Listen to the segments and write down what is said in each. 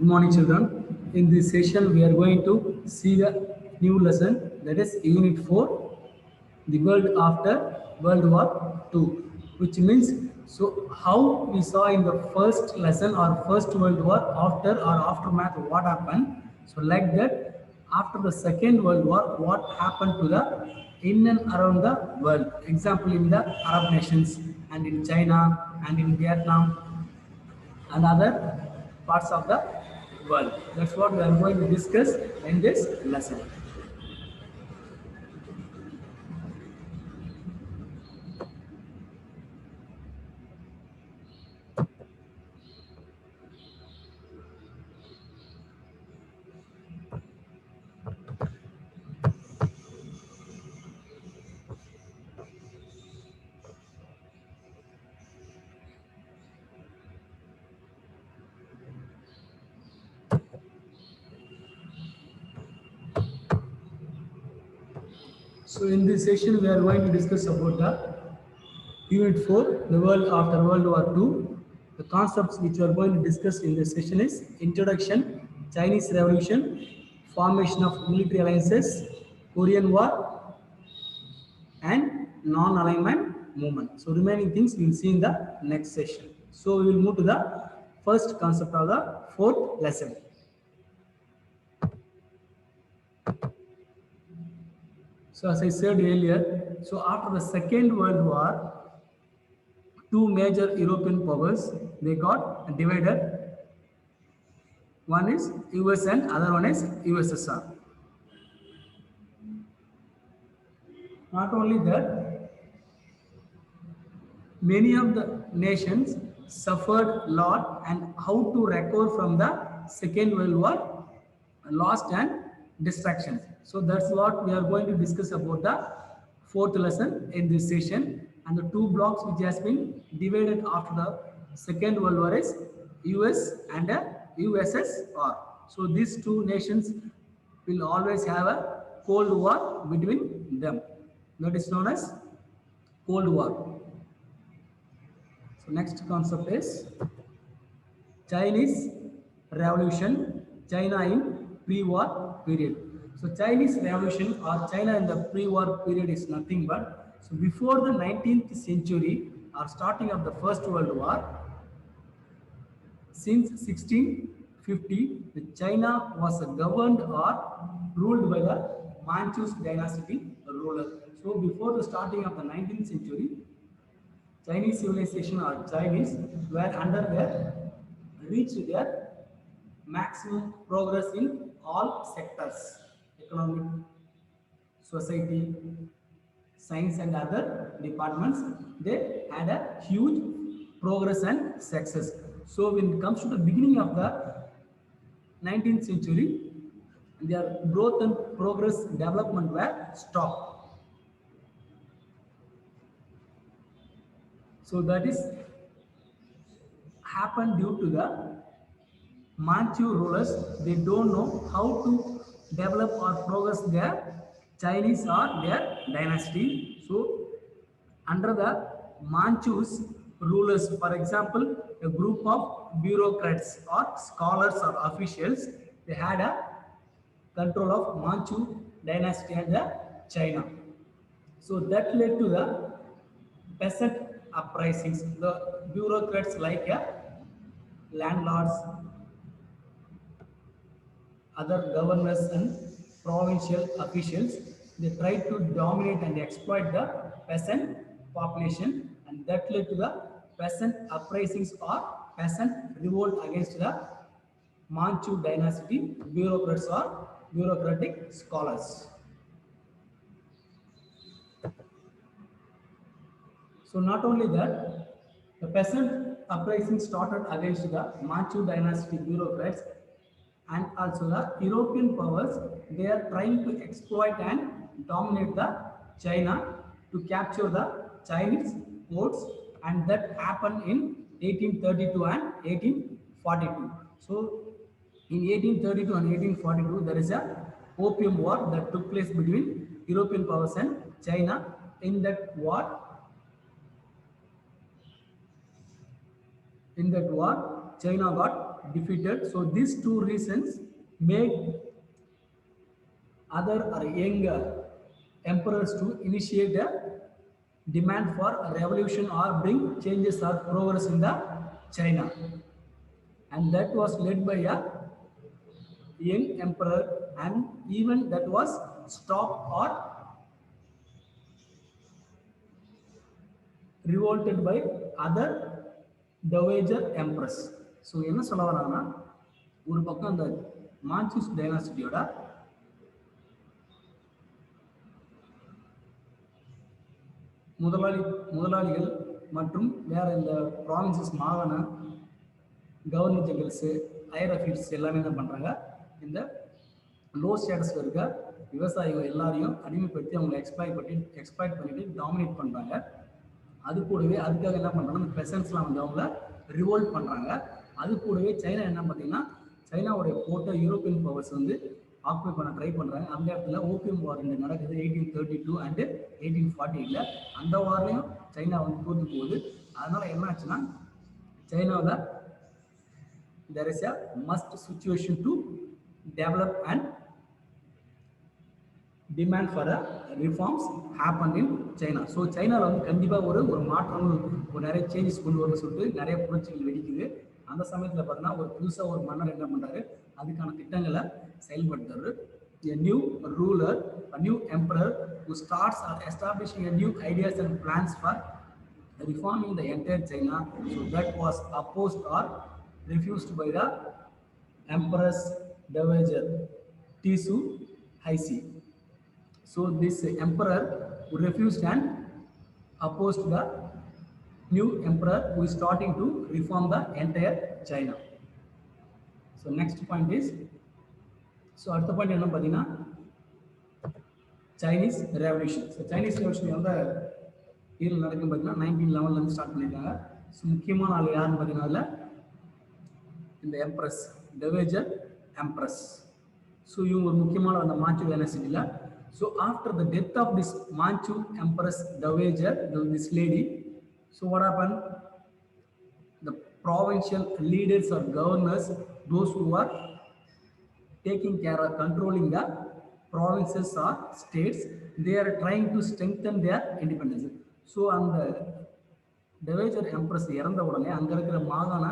morning, children. In this session, we are going to see the new lesson, that is Unit 4, the world after World War II, which means, so how we saw in the first lesson or first World War, after or aftermath, what happened. So like that, after the Second World War, what happened to the in and around the world. Example, in the Arab nations and in China and in Vietnam and other parts of the world. That's what we are going to discuss in this lesson. So in this session, we are going to discuss about the Unit 4, the world after World War II. The concepts which we are going to discuss in this session is Introduction, Chinese Revolution, Formation of Military Alliances, Korean War, and Non-Alignment Movement. So remaining things we will see in the next session. So we will move to the first concept of the fourth lesson. So as I said earlier, so after the Second World War, two major European powers, they got divided. One is US and other one is USSR. Not only that, many of the nations suffered a lot, and how to recover from the Second World War lost and distractions. So that's what we are going to discuss about the fourth lesson in this session. And the two blocks which has been divided after the Second World War is US and USSR. So these two nations will always have a Cold War between them. That is known as Cold War. So next concept is Chinese Revolution, China in pre-war period. So Chinese Revolution or China in the pre-war period is nothing but, so before the 19th century or starting of the First World War, since 1650, the China was governed or ruled by the Manchus dynasty ruler. So before the starting of the 19th century, Chinese civilization or Chinese were under their reached their maximum progress in all sectors: economic, society, science and other departments. They had a huge progress and success. So when it comes to the beginning of the 19th century, their growth and progress development were stopped. So that is happened due to the Manchu rulers. They don't know how to develop or progress their Chinese or their dynasty. So under the Manchus rulers, for example, a group of bureaucrats or scholars or officials, they had a control of Manchu dynasty and the China. So that led to the peasant uprisings. The bureaucrats like landlords, other governors and provincial officials, they tried to dominate and exploit the peasant population, and that led to the peasant uprisings or peasant revolt against the Manchu dynasty bureaucrats or bureaucratic scholars. So not only that, the peasant uprising started against the Manchu dynasty bureaucrats, and also the European powers, they are trying to exploit and dominate the China to capture the Chinese ports, and that happened in 1832 and 1842. So in 1832 and 1842, there is a Opium War that took place between European powers and China. In that war, China got defeated. So these two reasons make other or younger emperors to initiate a demand for a revolution or bring changes or progress in the China, and that was led by a young emperor, and even that was stopped or revolted by other dowager empress. So என்ன சொல்ல வராங்கன்னா, ஒரு பக்கம் அந்த மான்சூஸ் டைனாசிட்டியோட முதலாளிகள் மற்றும் வேற இந்த ப்ராவின்சஸ் மாகாண கவர்னர் ஜெனரல்ஸு ஹையர் அஃபீல்ஸ் எல்லாமே என்ன பண்ணுறாங்க, இந்த லோ ஸ்டேட்டஸில் இருக்க விவசாயிகள் எல்லாரையும் அடிமைப்படுத்தி அவங்களை எக்ஸ்ப்ளாய்ட் பண்ணிட்டு டாமினேட் பண்ணுறாங்க. அது கூடவே அதுக்காக என்ன பண்ணுறாங்கன்னா, பெசன்ஸ்லாம் வந்து அவங்கள ரிவோல்ட் பண்ணுறாங்க. அது கூடவே சைனா என்ன பார்த்தீங்கன்னா, சைனாவுடைய போட்ட யூரோப்பியன் பவர்ஸ் வந்து ஆக்குபை பண்ண ட்ரை பண்ணுறாங்க. அந்த இடத்துல ஓபியம் வார் நடக்குது 1832 அண்டு 1848. அந்த வார்லையும் சைனா வந்து தோற்று போகுது. அதனால் என்ன ஆச்சுன்னா, சைனாவில் there is a must situation to develop and demand for a reforms happen in China. So சைனாவில் வந்து கண்டிப்பாக ஒரு மாற்றங்கள் ஒரு நிறைய சேஞ்சஸ் கொண்டு வரணும்னு சொல்லிட்டு நிறைய புரட்சிகள் வெடிக்குது. அந்த சமயத்தில் பார்த்தீங்கன்னா ஒரு புதுசாக ஒரு மன்னர் என்ன பண்ணுறாரு, அதுக்கான திட்டங்களை செயல்படுத்துறாரு. A new ruler, a new emperor who starts establishing a new ideas and plans for reforming the entire China. So that was opposed or refused by the Empress Dowager Tisu Haisi. So this emperor who refused and opposed the new emperor who is starting to reform the entire China. So next point is, so அடுத்த point என்ன பார்த்தீங்கன்னா, Chinese revolution. So Chinese revolution எந்த இயரில் நடக்குன்னு பார்த்தீங்கன்னா 1911 start பண்ணியிருக்காங்க. So முக்கியமான ஆள் யாருன்னு பார்த்தீங்கன்னா, அதில் இந்த எம்ப்ரஸ் டொவேஜர் எம்ப்ரஸ். ஸோ இவங்க ஒரு முக்கியமான அந்த மான்சூ டைனாசிட்டியில். So after the death of this Manchu empress dowager, this lady, so what happened? The provincial leaders or governors, those who are taking care of controlling the provinces or states, they are trying to strengthen their independence. So அந்த டொவேஜர் embrace இறந்த உடனே அங்கே இருக்கிற மாகாண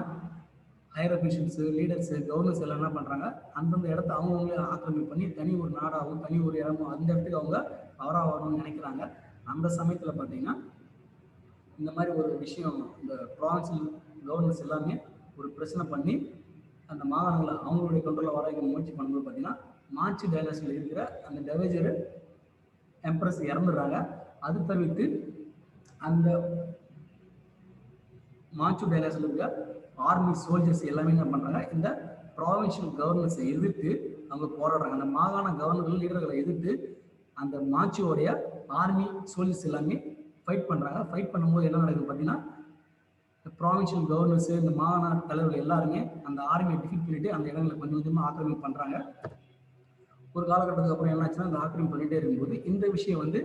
higher officials, leaders, governors எல்லாம் என்ன பண்ணுறாங்க, அந்தந்த இடத்த அவங்கவுங்களே ஆக்கிரமிப்பு பண்ணி தனி ஒரு நாடாகவும் தனி ஒரு இடமும் அந்த இடத்துக்கு அவங்க பவராக வரணும்னு நினைக்கிறாங்க. அந்த சமயத்தில் பார்த்தீங்கன்னா இந்த மாதிரி ஒரு விஷயம் இந்த ப்ராவின்சியல் கவர்னர்ஸ் எல்லாமே ஒரு பிரச்சனை பண்ணி அந்த மாகாணங்களை அவங்களுடைய கண்ட்ரோலில் வர முயற்சி பண்ணும்போது பார்த்தீங்கன்னா, மான்சூ டைனாஸ்டியில் இருக்கிற அந்த டொவேஜர் எம்ப்ரஸ் இறந்துடுறாங்க. அது தவிர்த்து அந்த மான்சூ டைனாஸ்டியில் இருக்கிற ஆர்மி சோல்ஜர்ஸ் எல்லாமே என்ன பண்ணுறாங்க, இந்த ப்ராவின்ஷியல் கவர்னர்ஸை எதிர்த்து அவங்க போராடுறாங்க. அந்த மாகாண கவர்னர்கள் லீடர்களை எதிர்த்து அந்த மான்சூவோடைய ஆர்மி சோல்ஜர்ஸ் எல்லாமே ஃபைட் பண்ணுறாங்க. ஃபைட் பண்ணும்போது என்ன நடக்குது பார்த்தீங்கன்னா, ப்ராவின்ஷியல் கவர்னர்ஸு, இந்த மாகாண தலைவர்கள் எல்லாருமே அந்த ஆர்மியை டிஃபீட் பண்ணிட்டு அந்த இடங்களை கொஞ்சம் கொஞ்சமாக ஆக்கிரமிப்பு பண்ணுறாங்க. ஒரு காலகட்டத்துக்கு அப்புறம் என்னாச்சுன்னா, அந்த ஆக்கிரமிப்பு பண்ணிகிட்டே இருக்கும்போது இந்த விஷயம் வந்து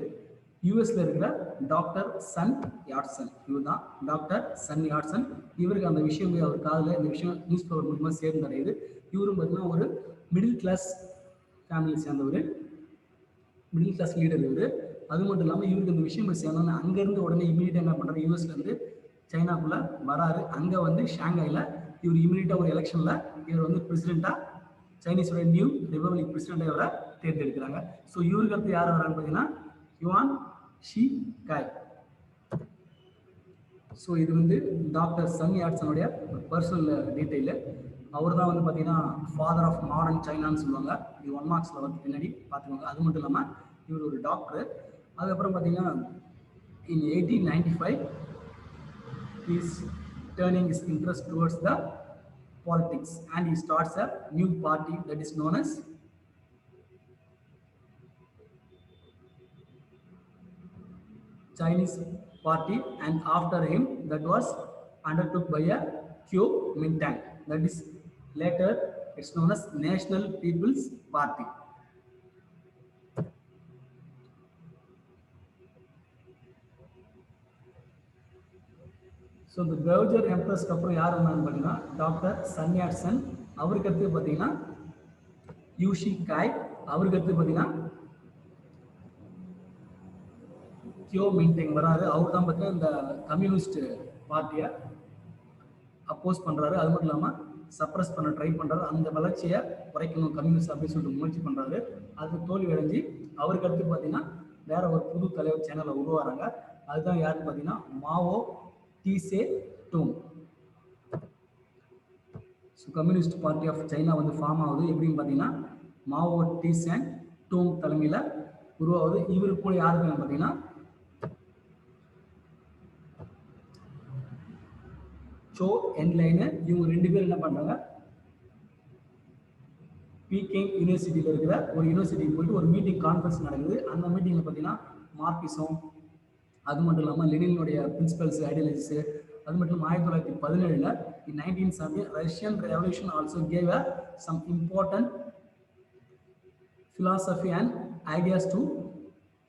யூஎஸ்ல இருக்கிற டாக்டர் சன் யாட்சன், இவர் தான் டாக்டர் சன் யாட்சன். இவருக்கு அந்த விஷயம் அவர் காதில் இந்த விஷயம் நியூஸ் பேப்பர் மூலமாக சேர்ந்தடையுது. இவரும் பார்த்தீங்கன்னா ஒரு மிடில் கிளாஸ் ஃபேமிலியை சேர்ந்தவர், மிடில் கிளாஸ் லீடர் இவர். அது மட்டும் இல்லாமல் இவருக்கு இந்த விஷயம் சேர்ந்தோன்னா அங்கேருந்து உடனே இமீடியட்டாக என்ன பண்ணுறாரு, யூஎஸ்லேருந்து சைனாக்குள்ளே வராரு. அங்கே வந்து ஷாங்காயில் இவர் இமீடியட்டாக ஒரு எலெக்ஷனில் இவர் வந்து பிரசிடெண்ட்டாக, சைனீஸோட நியூ ரிபப்ளிக் பிரசிடெண்ட்டாக இவரை தேர்ந்தெடுக்கிறாங்க. ஸோ இவருக்கு அடுத்து யார் வரான்னு பார்த்தீங்கன்னா யுவான் ஷி காய். ஸோ இது வந்து டாக்டர் சன் யாட்சனுடைய பர்சனல் டீட்டெயிலு. அவர் தான் வந்து பார்த்தீங்கன்னா ஃபாதர் ஆஃப் மாடர்ன் சைனான்னு சொல்லுவாங்க. இது 1 மார்க்ஸில் வந்து பின்னாடி பார்த்துக்கோங்க. அது மட்டும் இல்லாமல் இவர் ஒரு டாக்டர். அதுக்கப்புறம் பார்த்தீங்கன்னா in 1895 he is turning his interest towards the politics and he starts a new party that is known as Chinese Party, and after him that was undertook by a Kuomintang, that is later it's known as National People's Party. So இந்த கவுஜர் எம்ப்ரஸ்க்கு அப்புறம் யார் வந்தான்னு பார்த்தீங்கன்னா doctor Sun Yat Sun. அவருக்கு அடுத்து பார்த்தீங்கன்னா யூஷி காய். அவருக்கு அடுத்து பார்த்தீங்கன்னா கியோ மின்டெங் வராரு. அவர் தான் பார்த்தீங்கன்னா இந்த கம்யூனிஸ்ட் பார்ட்டியை அப்போஸ் பண்ணுறாரு. அது மட்டும் இல்லாமல் சப்ரஸ் பண்ண ட்ரை பண்ணுறாரு. அந்த வளர்ச்சியை குறைக்கணும் கம்யூனிஸ்ட் அப்படின்னு சொல்லிட்டு முயற்சி பண்ணுறாரு. அது தோல்வி அடைஞ்சு அவருக்கு அடுத்து பார்த்தீங்கன்னா வேற ஒரு புது தலைவர் சேனலை உருவாகிறாங்க. அதுதான் யாருன்னு பார்த்தீங்கன்னா Mao Tse Tung. So communist party of China வந்து ஃபார்ம் ஆகுது. எப்படின்னு பார்த்தீங்கன்னா மாவோ டீசே டூங் தலைமையில் உருவாகுது. இவரு கூட யாருக்குன்னு பார்த்தீங்கன்னா சோ என்லைனு. இவங்க 2 பேரும் என்ன பண்ணுறாங்க, பீக்கிங் யூனிவர்சிட்டியில் இருக்கிற ஒரு யூனிவர்சிட்டிக்கு போயிட்டு ஒரு மீட்டிங் கான்ஃபரன்ஸ் நடக்குது. அந்த மீட்டிங்கில் பார்த்தீங்கன்னா மார்க்சிசம், அது மட்டும் இல்லாமல் லெனினுடைய பிரின்சிபல்ஸ், ஐடியாலஜிஸு, அது மட்டும் இல்லாமல் 1917 in 1970 Russian revolution also gave some important philosophy and ideas to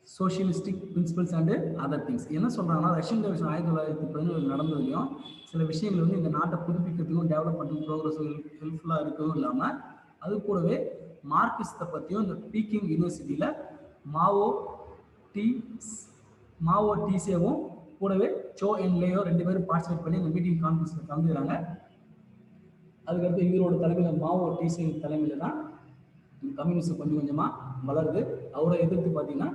socialistic principles and other things. என்ன சொல்றாங்கன்னா ரஷ்யன் ரெவல்யூஷன் 1917 நடந்ததுலையும் சில விஷயங்கள் வந்து இந்த நாட்டை புதுப்பிக்கிறதுக்கும் டெவலப் பண்ணுறதுக்கும் ப்ரோக்ரஸ் ஹெல்ப்ஃபுல்லாக இருக்கவும் இல்லாமல் அது கூடவே மார்க்சிசத்தை பற்றியும் இந்த பீக்கிங் யூனிவர்சிட்டியில் மாவோ டீசேவும் கூடவே சோ என்லேயோ 2 பேரும் பார்ட்டிசிபேட் பண்ணி இந்த மீட்டிங் கான்ஃபரன்ஸில் கலந்துக்கிறாங்க. அதுக்கடுத்து இவரோட தலைமையில் மாவோ டீசே தலைமையில் தான் கம்யூனிஸ்ட் கொஞ்சம் கொஞ்சமாக வளருது. அவரை எதிர்த்து பார்த்தீங்கன்னா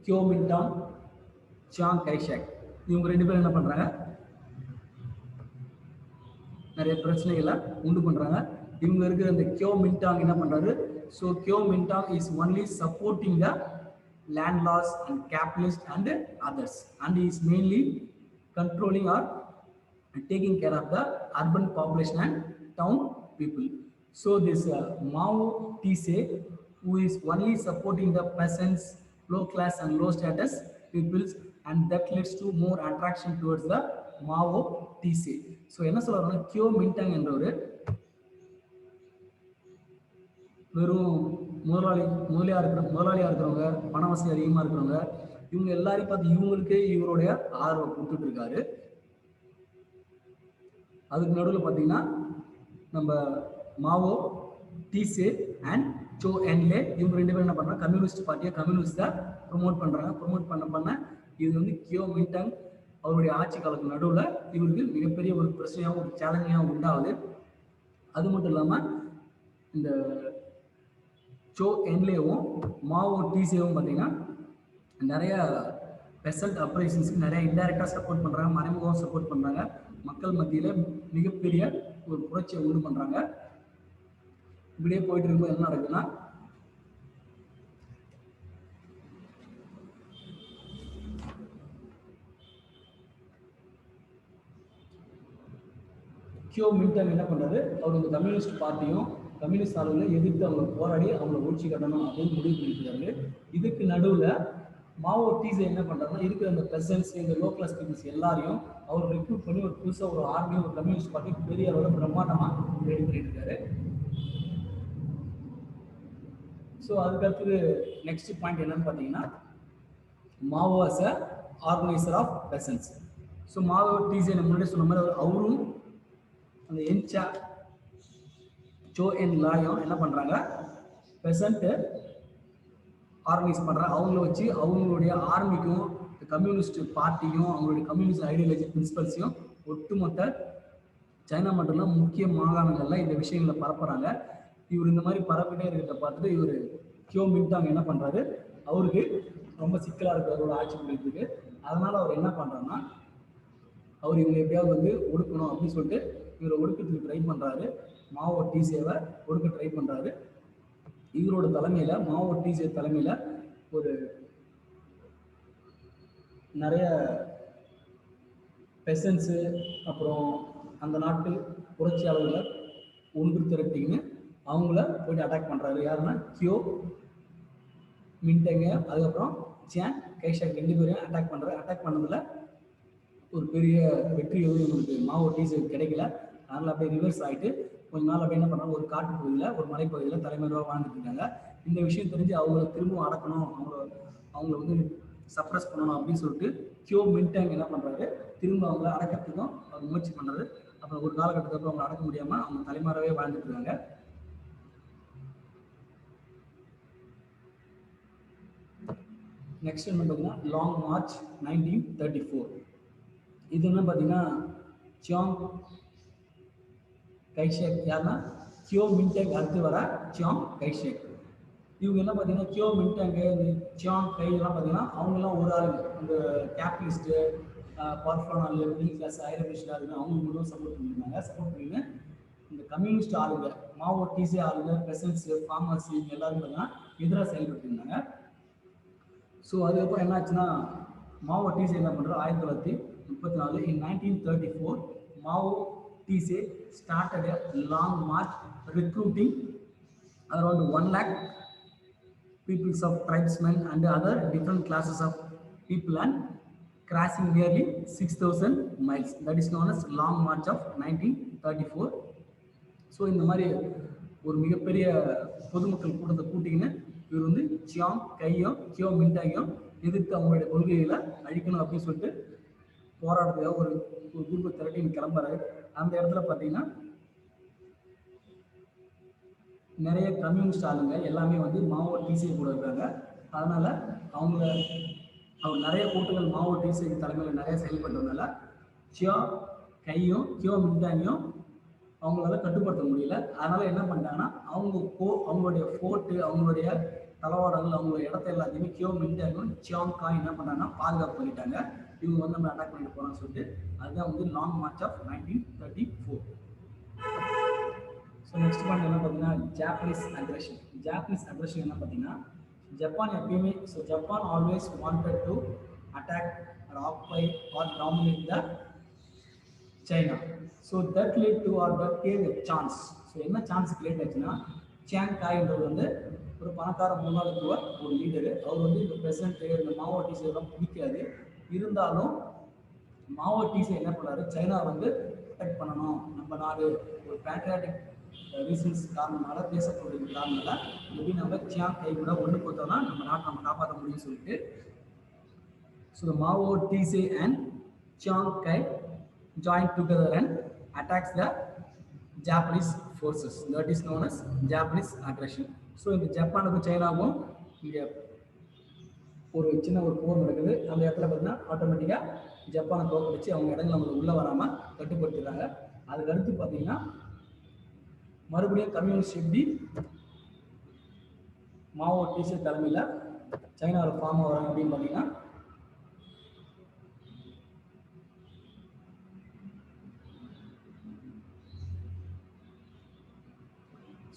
கியோ மின்டாங், சியாங் கைஷேக் இவங்க 2 பேரும் என்ன பண்ணுறாங்க, நிறைய பிரச்சனைகளை உண்டு பண்ணுறாங்க. இவங்க இருக்கிற இந்த கியோ மின்டாங் என்ன பண்ணுறாரு, so Kuomintang is only supporting the land laws and capitalist and others, and he is mainly controlling or taking care of the urban population and town people. So this Mao Tse, who is only supporting the peasants, low class and low status peoples, and that leads to more attraction towards the Mao Tse. So என்ன சொல்றாருன்னா கியோ மின்டாங் என்றவர் வெறும் முதலாளியாக இருக்கிறவங்க, பண வசதி அதிகமாக இருக்கிறவங்க, இவங்க எல்லாரையும் பார்த்து இவங்களுக்கு இவருடைய ஆதரவை கொடுத்துட்டு இருக்காரு. அதுக்கு நடுவில் பார்த்தீங்கன்னா நம்ம மாவோ டீசே அண்ட் சோ என்லே இவங்க 2 பேரும் என்ன பண்ணுறாங்க, கம்யூனிஸ்ட் பார்ட்டியை கம்யூனிஸ்டை ப்ரொமோட் பண்ணுறாங்க. ப்ரொமோட் பண்ண இது வந்து கியோ மின்டாங் அவருடைய ஆட்சி காலத்துக்கு நடுவில் இவருக்கு மிகப்பெரிய ஒரு பிரச்சனையாகவும் ஒரு சேலஞ்சாகவும் உண்டாகுது. அது மட்டும் இல்லாமல் இந்த சோ என்லேவும் மாவோ டீசேவும் பார்த்தீங்கன்னா நிறைய பெசன்ட் அப்ரைசன்ஸ்க்கு நிறைய இன்டைரக்டாக சப்போர்ட் பண்ணுறாங்க, மறைமுகம் சப்போர்ட் பண்ணுறாங்க. மக்கள் மத்தியில் மிகப்பெரிய ஒரு புரட்சியை உண்டு பண்ணுறாங்க. இப்படியே போயிட்டு இருக்கும்போது என்ன நடக்குதுன்னா கியோ மின்டாங் என்ன பண்ணுறாரு, அவர் இந்த கம்யூனிஸ்ட் பார்ட்டியும் கம்யூனிஸ்ட் ஆளுகளை எதிர்த்து அவங்க போராடி அவங்களை ஒழிச்சு கட்டணும் அப்படின்னு முடிவு பண்ணியிருக்காரு. இதுக்கு நடுவில் மாவோ டீசே என்ன பண்ணுறாருன்னா இருக்கிற அந்த பெசன்ஸ், இந்த லோ கிளாஸ் பீப்புள்ஸ் எல்லாரையும் அவர் ரெக்ரூட் பண்ணி ஒரு புதுசாக ஒரு ஆர்மி, ஒரு கம்யூனிஸ்ட் பார்ட்டி பெரிய அளவில் பிரம்மாண்டமாக ரெடி பண்ணிட்டு இருக்காரு. ஸோ அதுக்கடுத்தது நெக்ஸ்ட் பாயிண்ட் என்னன்னு பார்த்தீங்கன்னா Mao as a organiser of peasants. So Mao Tse முன்னாடி சொன்ன மாதிரி அவரும் அந்த என்சா சோ என் லாயும் என்ன பண்ணுறாங்க, பெசன்ட்டு ஆர்கனைஸ் பண்ணுறாங்க. அவங்கள வச்சு அவங்களுடைய ஆர்மிக்கும் கம்யூனிஸ்ட் பார்ட்டியும் அவங்களுடைய கம்யூனிஸ்ட் ஐடியாலஜி பிரின்சிபல்ஸையும் ஒட்டுமொத்த சைனா மட்டும் இல்லை முக்கிய மாகாணங்களில் இந்த விஷயங்களை பரப்புகிறாங்க. இவர் இந்த மாதிரி பரப்பிட்டே இருக்கிறத பார்த்துட்டு இவர் கியோ மின்டாங் என்ன பண்ணுறாரு, அவருக்கு ரொம்ப சிக்கலாக இருக்குது அவரோட ஆட்சி புரியறதுக்கு. அதனால் அவர் என்ன பண்ணுறாருன்னா அவர் இவங்க எப்படியாவது வந்து ஒடுக்கணும் அப்படின்னு சொல்லிட்டு இவரை ஒடுக்கிறதுக்கு ட்ரை பண்ணுறாரு. மாவோ டீசேவை ஒடுக்க ட்ரை பண்ணுறாரு. இவரோட தலைமையில் மாவோ டீசே தலைமையில் ஒரு நிறைய பெசன்ஸு அப்புறம் அந்த நாட்டு புரட்சியாளர்களை ஒன்று திரட்டிங்கன்னு அவங்கள போய்ட்டு அட்டாக் பண்ணுறாரு. யாருன்னா கியோ மின்டேங்க, அதுக்கப்புறம் சியாங் கைஷேக் 2 பேரையும் அட்டாக் பண்ணுறாரு. அட்டாக் பண்ணதில் ஒரு பெரிய வெற்றி எதுவும் இவங்களுக்கு மாவோ டீசே கிடைக்கல. அதனால் அப்படியே ரிவர்ஸ் ஆகிட்டு கொஞ்ச நாள் அப்படி என்ன பண்ணுறாங்க, ஒரு காட்டு பகுதியில் ஒரு மலைப்பகுதியில் தலைமறைவாக வாழ்ந்துட்டு இருக்காங்க. இந்த விஷயம் தெரிஞ்சு அவங்கள திரும்ப அடக்கணும், அவங்கள வந்து சப்ரஸ் பண்ணணும் அப்படின்னு சொல்லிட்டு கியோ மின்டாங் என்ன பண்றாரு, திரும்ப அவங்கள அடக்கிறதுக்கும் அவர் முயற்சி பண்றாரு. அப்புறம் ஒரு காலகட்டத்துக்கு அவங்க அடக்க முடியாம அவங்க தலைமறைவே வாழ்ந்துட்டு இருக்காங்க. நெக்ஸ்ட் என்ன பார்த்தீங்கன்னா லாங் மார்ச் 1934. இது என்ன பார்த்தீங்கன்னா சியாங் கைஷேக், யாருன்னா கியோ மின்டாங் அடுத்து வர சியாங் கைஷேக். இவங்க என்ன பார்த்தீங்கன்னா கியோ மின்டாங்கு, சியாங் கை எல்லாம் பார்த்தீங்கன்னா அவங்கெல்லாம் ஒரு ஆளுங்க, அந்த கேபிட்டலிஸ்ட்டு, பர்ஃபானால், மிடில் கிளாஸ், ஐரோப்பியன் ஆளுங்க அவங்க மட்டும் சப்போர்ட் பண்ணியிருந்தாங்க. சப்போர்ட் பண்ணின்னு இந்த கம்யூனிஸ்ட் ஆளுங்க, மாவோ டிசி ஆளுங்க, பெசன்ஸ், ஃபார்மர்ஸ் இவங்க எல்லாரும் பார்த்தீங்கன்னா எதிராக செயல்பட்டு இருந்தாங்க. ஸோ அதுக்கப்புறம் என்ன ஆச்சுன்னா மாவோ டிசே என்ன பண்ணுறோம் 1934 in 1934 Mao Tse started a long march recruiting around 1 lakh peoples of tribesmen and other different classes of people and crossing nearly 6,000 miles. That is known as long march of 1934. So இந்த மாதிரி ஒரு மிகப்பெரிய பொதுமக்கள் கூட்டத்தை கூட்டிக்கின்னு இவர் வந்து Chiang கையும் கியோ மின்டாங்கையும் எதிர்த்து அவங்களுடைய கொள்கைகளை அழிக்கணும் அப்படின்னு சொல்லிட்டு போராடுறதுக்காக ஒரு குரூப்பை திரட்டி கிளம்புறாரு. அந்த இடத்துல பார்த்தீங்கன்னா நிறைய கம்யூனிஸ்ட் ஆளுங்க எல்லாமே வந்து மாவோ டிசி கூட இருக்காங்க. அதனால அவர் நிறைய கூட்டங்கள் மாவோ டிசி தலைமையில் நிறைய செயல்பட்டதுனால சியா கையும் கியோ மின்டாங்கையும் அவங்களால கட்டுப்படுத்த முடியல. அதனால என்ன பண்ணிட்டாங்கன்னா அவங்களுடைய ஃபோர்ட்டு, அவங்களுடைய தளவாடங்கள், அவங்களோட இடத்த எல்லாத்தையுமே கியோ மின்டாங்கும் சியாங் காய் என்ன பண்ணாங்கன்னா பாதுகாப்பு பண்ணிட்டாங்க. இவங்க வந்து நம்ம அட்டாக் பண்ணிட்டு போறோம்னு சொல்லிட்டு அதுதான் வந்து long march of 1934. So next point என்ன பார்த்தீங்கன்னா ஜாப்பனீஸ் அக்ரஷன். ஜாப்பனீஸ் அக்ரஷன் என்ன பார்த்தீங்கன்னா ஜப்பான் எப்பயுமே, so Japan always wanted to attack or occupy or dominate the China. So that lead to or that gave a chance. So என்ன chance create ஆச்சுன்னா Chiang காய்ன்றது வந்து ஒரு பணக்கார முதலாளித்துவ ஒரு லீடரு. அவர் வந்து இந்த பிரசிடென்ட் இந்த மாவோ டிசியெல்லாம் பிடிக்காது. இருந்தாலும் மாவோ டிசி என்ன பண்ணாரு, சைனா வந்து ப்ரொடெக்ட் பண்ணணும், நம்ம நாடு ஒரு பேட்ரியாட்டிக் ரீசன்ஸ் காரணனால, தேசப்பொருள் காரணனால எப்படி நம்ம சியாங் கை கூட ஒன்று கொடுத்தோம்னா நம்ம நாட்டை நம்ம காப்பாற்ற முடியும்னு சொல்லிட்டு so Mao Tse and Chiang Kai joined together and attacks the Japanese forces. That is known as Japanese aggression. So இந்த ஜப்பானுக்கும் சைனாவுக்கும் இங்கே ஒரு சின்ன ஒரு போர் நடக்குது. அந்த இடத்துல பார்த்தீங்கன்னா ஆட்டோமேட்டிக்காக ஜப்பானை தோற்கடிச்சு அவங்க இடங்கள் நம்மளுக்கு உள்ளே வராமல் கட்டுப்படுத்திடுறாங்க. அதுக்கு அடுத்து பார்த்தீங்கன்னா மறுபடியும் கம்யூனிஸ்ட் எப்படி மாவோ டிசி தலைமையில் சைனாவில் ஃபார்ம் ஆகிறாங்க அப்படின்னு பார்த்தீங்கன்னா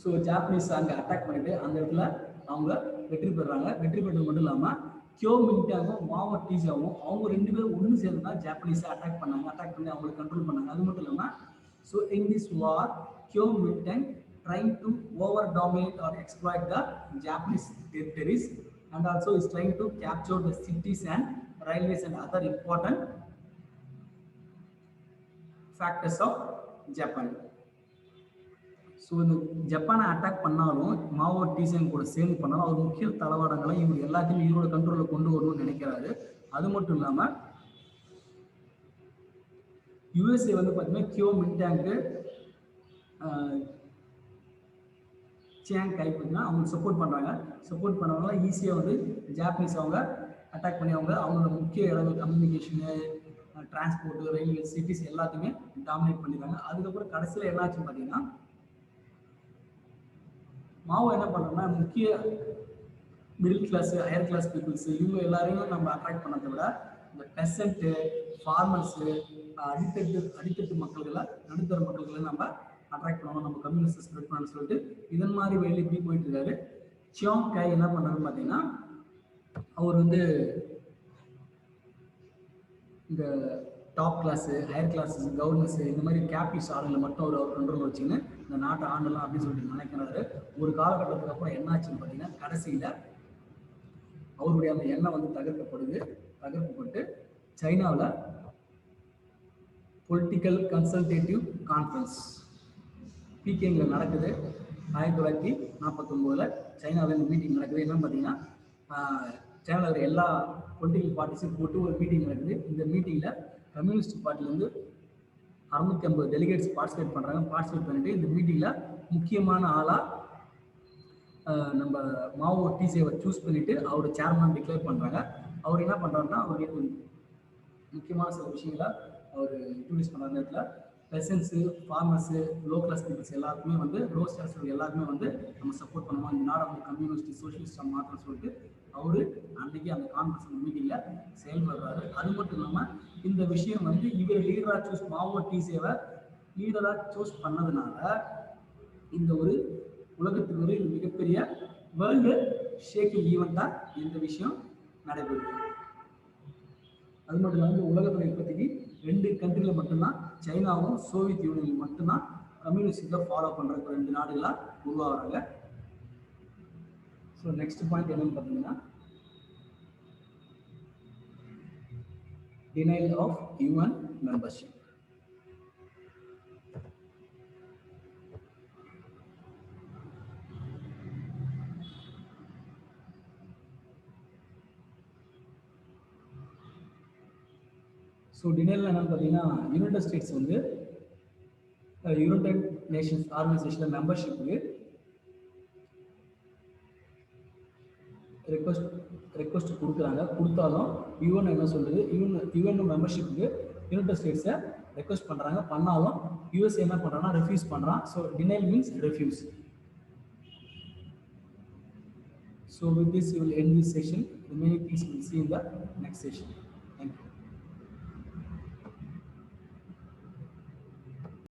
ஸோ ஜாப்பனீஸ் அங்கே அட்டாக் பண்ணிட்டு அந்த இடத்துல அவங்க வெற்றி பெறுறாங்க. வெற்றி பெற்றது மட்டும் இல்லாமல் கியோ மின்டாங்கும் மாவோ டிசியாவும் அவங்க ரெண்டு பேரும் ஒன்று சேர்ந்து தான் ஜாப்பனீஸை அட்டாக் பண்ணாங்க. அட்டாக் பண்ணி அவங்களை கண்ட்ரோல் பண்ணாங்க. அது மட்டும் இல்லாமல் so in this war Kuomintang trying to over dominate or exploit the Japanese territories and also is trying to capture the cities and railways and other important factors of Japan. So இந்த ஜப்பானை attack பண்ணாலும் மாவோ டிசியன் கூட சேர்ந்து பண்ணாலும் அவர் முக்கிய தளவாடங்களை இவர் எல்லாத்தையும் இவரோட கண்ட்ரோலில் கொண்டு வரணும்னு நினைக்கிறாரு. அது மட்டும் இல்லாமல் யூஎஸ்ஏ வந்து பார்த்தீங்கன்னா கியோ மின்டாங்கு சியாங் கை பார்த்தீங்கன்னா அவங்களுக்கு சப்போர்ட் பண்ணுறாங்க. சப்போர்ட் பண்ணவங்களால ஈஸியாக வந்து ஜாப்பனீஸ் அவங்க அட்டாக் பண்ணி அவங்களோட முக்கிய இடங்கள் கம்யூனிகேஷனு, டிரான்ஸ்போர்ட்டு, ரயில்வே, சிட்டிஸ் எல்லாத்தையுமே டாமினேட் பண்ணிடுறாங்க. அதுக்கப்புறம் கடைசியில் என்ன ஆச்சுன்னு பார்த்தீங்கன்னா மாவோ என்ன பண்ணுறோம்னா முக்கிய middle class, higher class peoples இவங்க எல்லாரையும் நம்ம அட்ராக்ட் பண்ணதை விட இந்த பெசண்ட்டு, ஃபார்மர்ஸு, அடித்தட்டு மக்கள்களை, நடுத்தர மக்கள்களை நம்ம அட்ராக்ட் பண்ணணும், நம்ம கம்யூனிஸ்ட் ஸ்ப்ரெட் பண்ணணும்னு சொல்லிட்டு இதன் மாதிரி வெளியே இப்படி போயிட்டு இருக்காரு. சியாங் காய் என்ன பண்ணுறாருன்னு பார்த்தீங்கன்னா அவர் வந்து இந்த டாப் கிளாஸு, ஹையர் கிளாஸஸ், கவர்னர்ஸு இந்த மாதிரி கேபிட்டல்ஸ் ஆளுங்களை மட்டும் அவர் கண்ட்ரோல் வச்சுன்னு இந்த நாட்டை ஆண்டலாம் அப்படின்னு சொல்லிட்டு நினைக்கிறாரு. ஒரு காலகட்டத்துக்கு அப்புறம் என்னாச்சுன்னு பார்த்தீங்கன்னா கடைசியில் அவருடைய அந்த எண்ணம் வந்து தகர்க்கப்பட்டு சைனாவில் பொலிட்டிக்கல் கன்சல்டேட்டிவ் கான்ஃபரன்ஸ் பீக்கிங்கில் நடக்குது. 1949 சைனாவில் இந்த மீட்டிங் நடக்குது. என்னன்னு பார்த்தீங்கன்னா சைனாவில் இருக்கிற எல்லா பொலிட்டிக்கல் பார்ட்டிஸும் போட்டு ஒரு மீட்டிங் நடக்குது. இந்த மீட்டிங்கில் கம்யூனிஸ்ட் பார்ட்டிலேருந்து 650 டெலிகேட்ஸ் பார்ட்டிசிபேட் பண்ணுறாங்க. பார்ட்டிசிபேட் பண்ணிட்டு இந்த மீட்டிங்கில் முக்கியமான ஆளாக நம்ம மாவோ டீசேவை சூஸ் பண்ணிவிட்டு அவரோட சேர்மன் டிக்ளேர் பண்ணுறாங்க. அவர் என்ன பண்ணுறாருன்னா அவருக்கு முக்கியமான சில விஷயங்களை அவர் இன்ட்ரடியூஸ் பண்ணுற நேரத்தில் பெசன்ஸு, ஃபார்மர்ஸு, லோ கிளாஸ் பீப்புள்ஸ் எல்லாருக்குமே வந்து லோ ஸ்டாஸ் எல்லாருக்குமே வந்து நம்ம சப்போர்ட் பண்ணுவோம், இந்த நாடை வந்து கம்யூனிஸ்ட் சோஷியலிஸ்டாக மாற்றணும்னு சொல்லிட்டு அவர் அன்றைக்கி அந்த கான்ஃபரன்ஸ் மீட்டிங்கில் செயல்படுறாரு. அது மட்டும் இல்லாமல் இந்த விஷயம் வந்து இவர் லீடராக சூஸ் மாவோ டீசேவை லீடராக சூஸ் பண்ணதுனால இந்த ஒரு உலகத்துக்கு ஒரு மிகப்பெரிய வேர்ல்டு ஷேக்கிங் ஈவெண்ட்டாக இந்த விஷயம் நடைபெறுது. அது மட்டும் இல்லாமல் உலகத்தில் இப்போதைக்கு 2 கண்ட்ரியில் மட்டும்தான், சைனாவும் சோவியத் யூனியன் மட்டும்தான் கம்யூனிஸ்டில் ஃபாலோ பண்ணுறதுக்கு 2 நாடுகளாக உருவாகிறாங்க. ஸோ நெக்ஸ்ட் பாயிண்ட் என்னன்னு பார்த்தீங்கன்னா denial of UN membership. So denial என்னன்னு பார்த்தீங்கன்னா யுனைடெட் ஸ்டேட்ஸ் வந்து யுனைடெட் நேஷன்ஸ் ஆர்கனைசேஷனில் மெம்பர்ஷிப்புக்கு ரெக்வஸ்ட் கொடுக்குறாங்க. கொடுத்தாலும் யூஎன் என்ன சொல்லுது, யூஎன் மெம்பர்ஷிப்புக்கு யுனைடெட் ஸ்டேட்ஸை ரெக்வஸ்ட் பண்ணுறாங்க. பண்ணாலும் யூஎஸ்ஏ என்ன பண்ணுறாங்கன்னா ரெஃப்யூஸ் பண்ணுறான். So denial means refuse. So with this we will end this session. The many things we will see in the next session.